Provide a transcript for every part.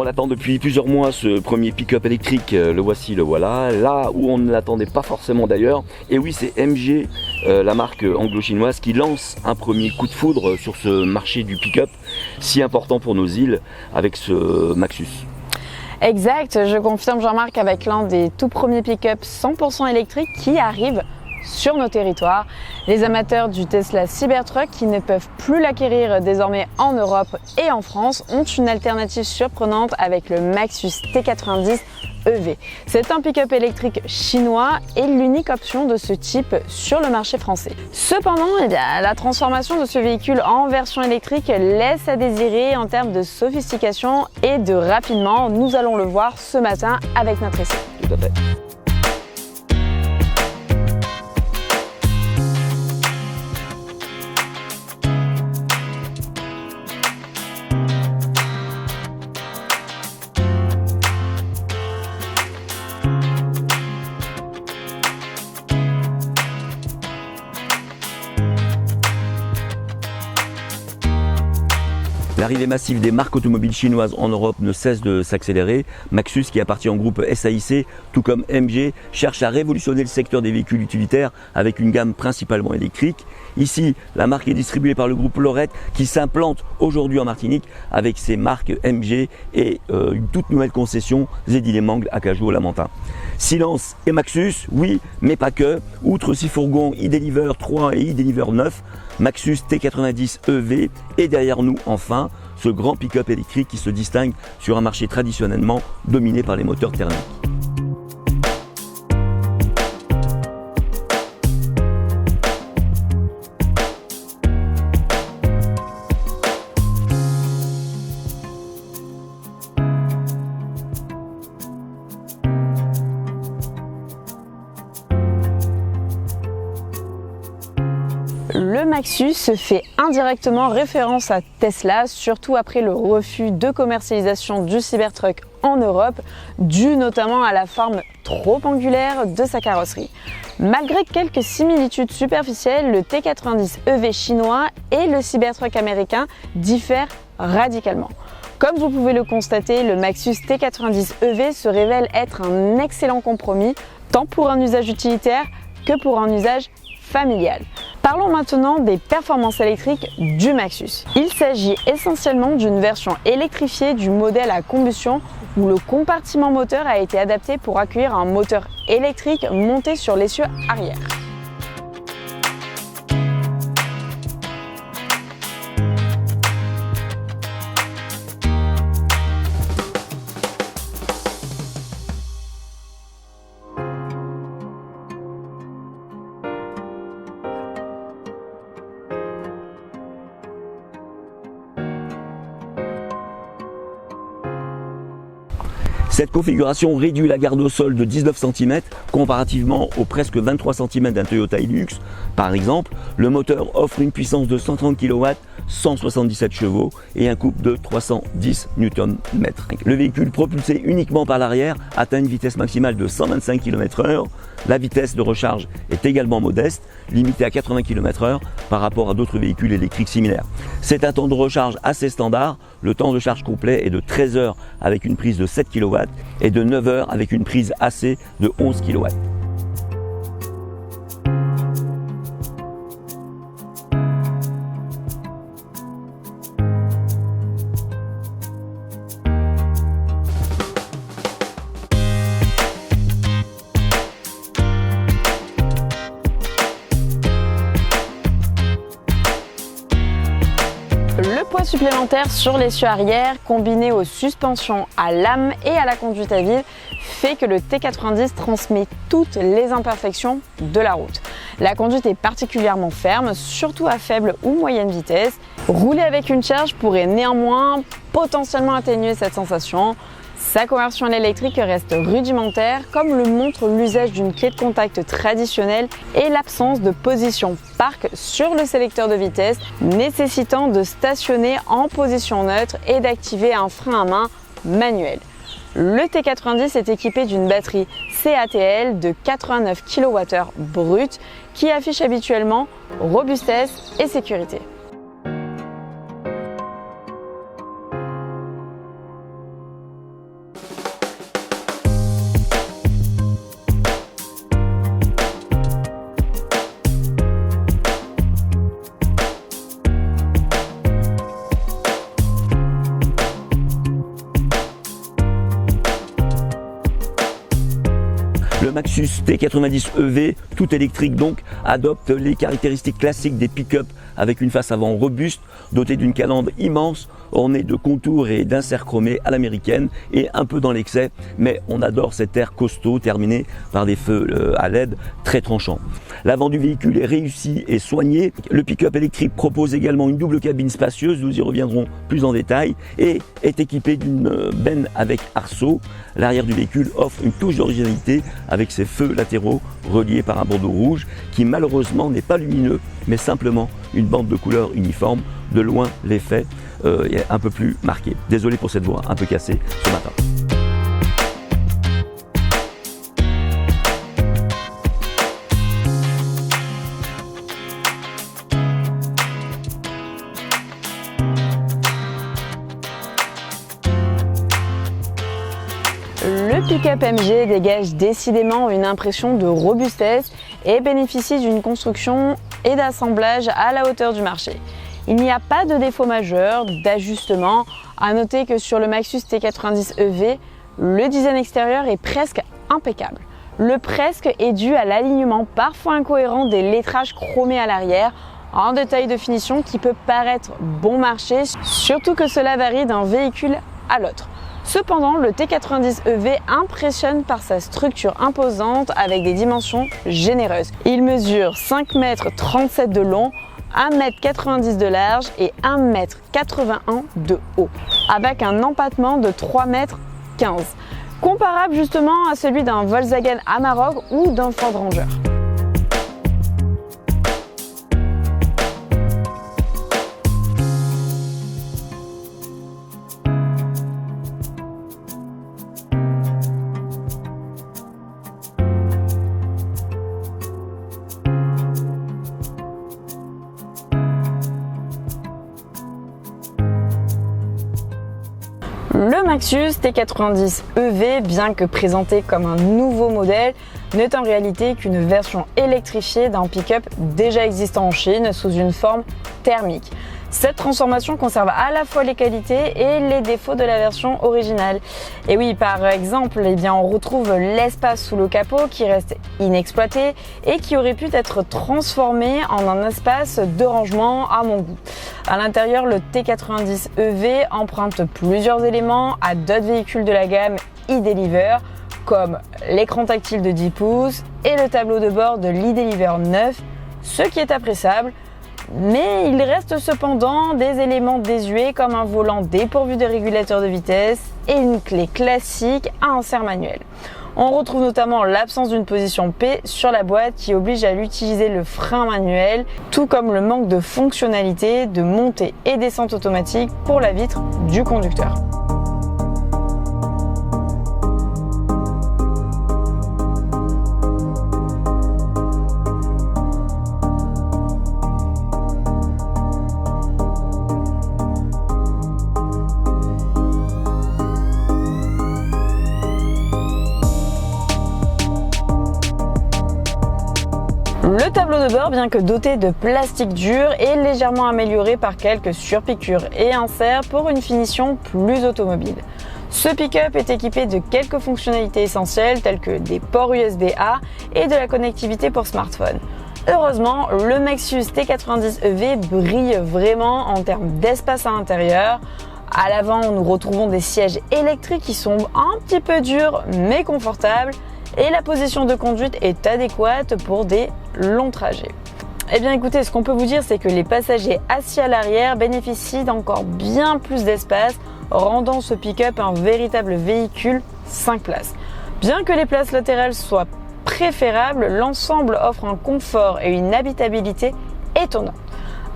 On attend depuis plusieurs mois ce premier pick-up électrique, le voici, le voilà, là où on ne l'attendait pas forcément d'ailleurs. Et oui, c'est MG, la marque anglo-chinoise, qui lance un premier coup de foudre sur ce marché du pick-up si important pour nos îles avec ce Maxus. Exact, je confirme Jean-Marc avec l'un des tout premiers pick-up 100% électriques qui arrive sur nos territoires. Les amateurs du Tesla Cybertruck qui ne peuvent plus l'acquérir désormais en Europe et en France ont une alternative surprenante avec le Maxus T90 EV. C'est un pick-up électrique chinois et l'unique option de ce type sur le marché français. Cependant, la transformation de ce véhicule en version électrique laisse à désirer en termes de sophistication et de rapidement. Nous allons le voir ce matin avec notre essai. Tout à fait. L'arrivée massive des marques automobiles chinoises en Europe ne cesse de s'accélérer. Maxus, qui appartient au groupe SAIC, tout comme MG, cherche à révolutionner le secteur des véhicules utilitaires avec une gamme principalement électrique. Ici, la marque est distribuée par le groupe Lorette qui s'implante aujourd'hui en Martinique avec ses marques MG et une toute nouvelle concession Zeddy-les-Mangles à Cajou-au-Lamentin. Silence et Maxus, oui, mais pas que. Outre 6 fourgons e-Deliver 3 et e-Deliver 9, Maxus T90 EV est derrière nous enfin, ce grand pick-up électrique qui se distingue sur un marché traditionnellement dominé par les moteurs thermiques. Le Maxus fait indirectement référence à Tesla, surtout après le refus de commercialisation du Cybertruck en Europe, dû notamment à la forme trop angulaire de sa carrosserie. Malgré quelques similitudes superficielles, le T90 EV chinois et le Cybertruck américain diffèrent radicalement. Comme vous pouvez le constater, le Maxus T90 EV se révèle être un excellent compromis, tant pour un usage utilitaire que pour un usage familial. Parlons maintenant des performances électriques du Maxus. Il s'agit essentiellement d'une version électrifiée du modèle à combustion où le compartiment moteur a été adapté pour accueillir un moteur électrique monté sur l'essieu arrière. Cette configuration réduit la garde au sol de 19 cm comparativement aux presque 23 cm d'un Toyota Hilux. Par exemple, le moteur offre une puissance de 130 kW, 177 chevaux et un couple de 310 Nm. Le véhicule propulsé uniquement par l'arrière atteint une vitesse maximale de 125 km/h. La vitesse de recharge est également modeste, limitée à 80 km/h par rapport à d'autres véhicules électriques similaires. C'est un temps de recharge assez standard. Le temps de charge complet est de 13 heures avec une prise de 7 kW et de 9 heures avec une prise AC de 11 kW. Le poids supplémentaire sur l'essieu arrière, combiné aux suspensions à lame et à la conduite à vide, fait que le T90 transmet toutes les imperfections de la route. La conduite est particulièrement ferme, surtout à faible ou moyenne vitesse. Rouler avec une charge pourrait néanmoins potentiellement atténuer cette sensation. Sa conversion à l'électrique reste rudimentaire, comme le montre l'usage d'une clé de contact traditionnelle et l'absence de position park sur le sélecteur de vitesse, nécessitant de stationner en position neutre et d'activer un frein à main manuel. Le T90 est équipé d'une batterie CATL de 89 kWh brut qui affiche habituellement robustesse et sécurité. Le Maxus T90 EV, tout électrique donc, adopte les caractéristiques classiques des pick-up avec une face avant robuste, dotée d'une calandre immense, ornée de contours et d'inserts chromés à l'américaine et un peu dans l'excès, mais on adore cet air costaud terminé par des feux à LED très tranchants. L'avant du véhicule est réussi et soigné. Le pick-up électrique propose également une double cabine spacieuse, nous y reviendrons plus en détail, et est équipé d'une benne avec arceau. L'arrière du véhicule offre une touche d'originalité avec ses feux latéraux reliés par un bandeau rouge qui malheureusement n'est pas lumineux mais simplement une bande de couleur uniforme. De loin l'effet est un peu plus marqué. Désolé pour cette voix un peu cassée ce matin. Le pick-up MG dégage décidément une impression de robustesse et bénéficie d'une construction et d'assemblage à la hauteur du marché. Il n'y a pas de défaut majeur, d'ajustement. À noter que sur le Maxus T90 EV, le design extérieur est presque impeccable. Le presque est dû à l'alignement parfois incohérent des lettrages chromés à l'arrière, un détail de finition qui peut paraître bon marché, surtout que cela varie d'un véhicule à l'autre. Cependant, le T90 EV impressionne par sa structure imposante avec des dimensions généreuses. Il mesure 5,37 m de long, 1,90 m de large et 1,81 m de haut, avec un empattement de 3,15 m, comparable justement à celui d'un Volkswagen Amarok ou d'un Ford Ranger. Le Maxus T90 EV, bien que présenté comme un nouveau modèle, n'est en réalité qu'une version électrifiée d'un pick-up déjà existant en Chine sous une forme thermique. Cette transformation conserve à la fois les qualités et les défauts de la version originale. Et oui, par exemple, on retrouve l'espace sous le capot qui reste inexploité et qui aurait pu être transformé en un espace de rangement à mon goût. À l'intérieur, le T90 EV emprunte plusieurs éléments à d'autres véhicules de la gamme e-Deliver, comme l'écran tactile de 10 pouces et le tableau de bord de l'e-Deliver 9, ce qui est appréciable. Mais il reste cependant des éléments désuets comme un volant dépourvu de régulateur de vitesse et une clé classique à insert manuel. On retrouve notamment l'absence d'une position P sur la boîte qui oblige à l'utiliser le frein manuel, tout comme le manque de fonctionnalité de montée et descente automatique pour la vitre du conducteur. Le tableau de bord, bien que doté de plastique dur, est légèrement amélioré par quelques surpiqûres et inserts pour une finition plus automobile. Ce pick-up est équipé de quelques fonctionnalités essentielles telles que des ports USB-A et de la connectivité pour smartphone. Heureusement, le Maxus T90 EV brille vraiment en termes d'espace à l'intérieur. À l'avant, nous retrouvons des sièges électriques qui sont un petit peu durs mais confortables. Et la position de conduite est adéquate pour des longs trajets. Eh bien écoutez, ce qu'on peut vous dire, c'est que les passagers assis à l'arrière bénéficient d'encore bien plus d'espace, rendant ce pick-up un véritable véhicule 5 places. Bien que les places latérales soient préférables, l'ensemble offre un confort et une habitabilité étonnants.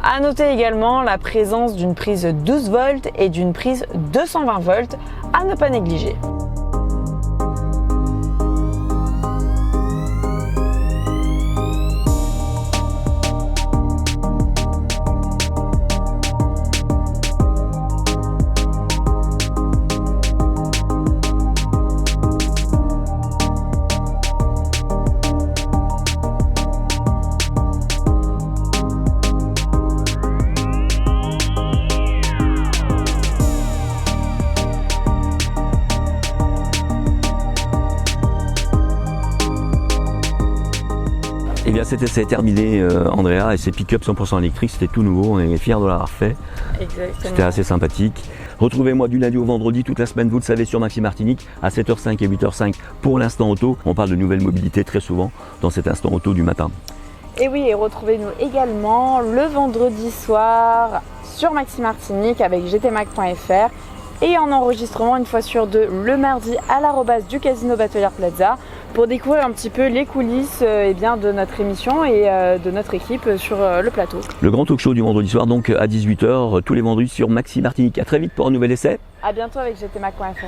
À noter également la présence d'une prise 12 volts et d'une prise 220 volts à ne pas négliger. Eh bien cet essai est terminé, Andrea, et c'est pick-up 100% électrique, c'était tout nouveau, on est fiers de l'avoir fait. Exactement. C'était assez sympathique. Retrouvez-moi du lundi au vendredi toute la semaine, vous le savez, sur Maxi Martinique à 7h05 et 8h05 pour l'instant auto. On parle de nouvelles mobilités très souvent dans cet instant auto du matin. Et oui, et retrouvez-nous également le vendredi soir sur Maxi Martinique avec gtmac.fr et en enregistrement une fois sur deux le mardi à l'arrobase du Casino Batelière Plaza pour découvrir un petit peu les coulisses de notre émission et de notre équipe sur le plateau. Le grand talk show du vendredi soir donc à 18h tous les vendredis sur Maxi Martinique. À très vite pour un nouvel essai. À bientôt avec gtmac.fr.